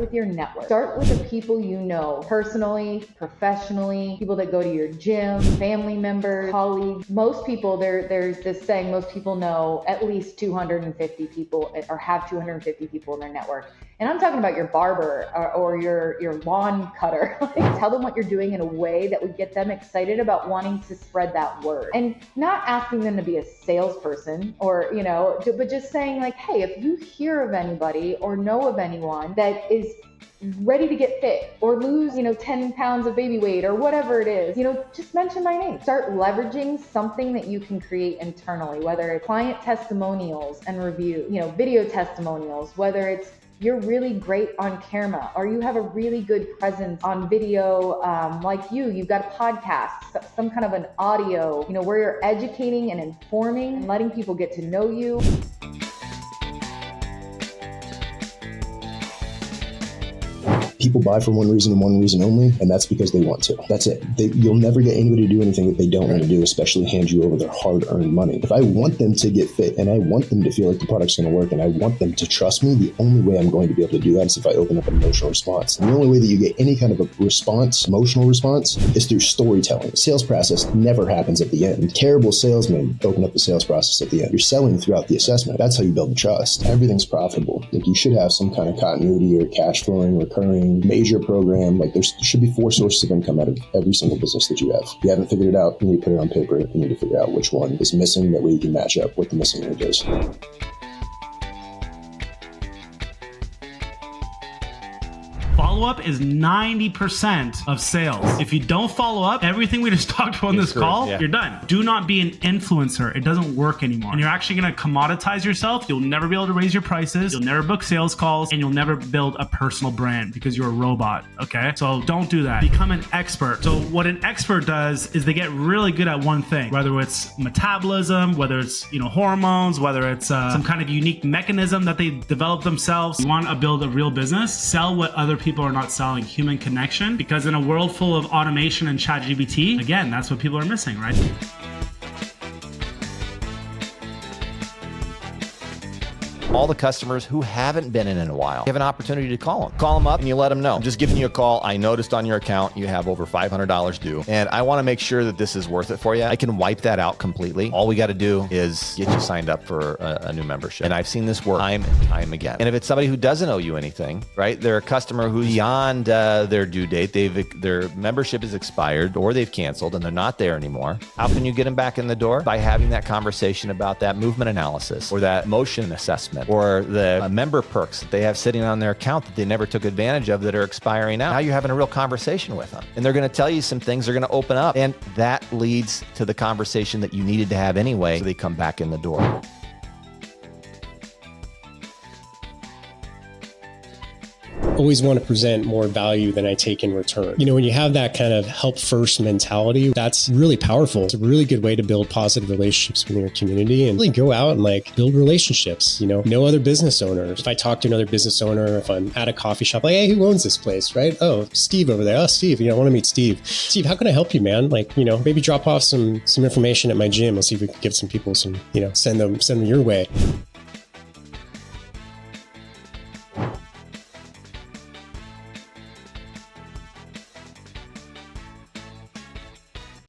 with your network. Start with the people you know, personally, professionally, people that go to your gym, family members, colleagues. Most people, there's this saying, most people know at least 250 people or have 250 people in their network. And I'm talking about your barber or your lawn cutter. Tell them what you're doing in a way that would get them excited about wanting to spread that word. And not asking them to be a salesperson or, but just saying like, hey, if you hear of anybody or know of anyone that is ready to get fit or lose, 10 pounds of baby weight or whatever it is, just mention my name. Start leveraging something that you can create internally, whether it's client testimonials and review, video testimonials, whether it's you're really great on camera or you have a really good presence on video, like you've got a podcast, some kind of an audio, where you're educating and informing and letting people get to know you. People buy for one reason and one reason only, and that's because they want to. That's it. You'll never get anybody to do anything that they don't want to do, especially hand you over their hard-earned money. If I want them to get fit and I want them to feel like the product's going to work and I want them to trust me, the only way I'm going to be able to do that is if I open up an emotional response. And the only way that you get any kind of a response, emotional response, is through storytelling. The sales process never happens at the end. Terrible salesmen open up the sales process at the end. You're selling throughout the assessment. That's how you build the trust. Everything's profitable. Like you should have some kind of continuity or cash flowing, recurring, major program. Like there should be 4 sources of income out of every single business that you have. If you haven't figured it out, you need to put it on paper. You need to figure out which one is missing. That way you can match up what the missing link is. Follow-up is 90% of sales. If you don't follow up, everything we just talked about on this call, you're done. Do not be an influencer. It doesn't work anymore. And you're actually going to commoditize yourself. You'll never be able to raise your prices. You'll never book sales calls, and you'll never build a personal brand because you're a robot, okay? So don't do that. Become an expert. So what an expert does is they get really good at one thing, whether it's metabolism, whether it's, hormones, whether it's some kind of unique mechanism that they develop themselves. You want to build a real business, sell what other people are not selling, human connection, because in a world full of automation and ChatGPT, again, that's what people are missing, right? All the customers who haven't been in a while, you have an opportunity to call them. Call them up and you let them know. I'm just giving you a call. I noticed on your account you have over $500 due, and I want to make sure that this is worth it for you. I can wipe that out completely. All we got to do is get you signed up for a new membership. And I've seen this work time and time again. And if it's somebody who doesn't owe you anything, right? They're a customer who's beyond their due date. Their membership is expired or they've canceled and they're not there anymore. How can you get them back in the door? By having that conversation about that movement analysis or that motion assessment, or the member perks that they have sitting on their account that they never took advantage of that are expiring out. Now you're having a real conversation with them. And they're going to tell you some things, they're going to open up. And that leads to the conversation that you needed to have anyway, so they come back in the door. Always want to present more value than I take in return. When you have that kind of help first mentality, that's really powerful. It's a really good way to build positive relationships within your community and really go out and build relationships. Know other business owners. If I talk to another business owner, if I'm at a coffee shop, like, hey, who owns this place, right? Oh, Steve over there. Oh, Steve, I want to meet Steve. Steve, how can I help you, man? Maybe drop off some information at my gym. I'll see if we can give some people some, send them your way.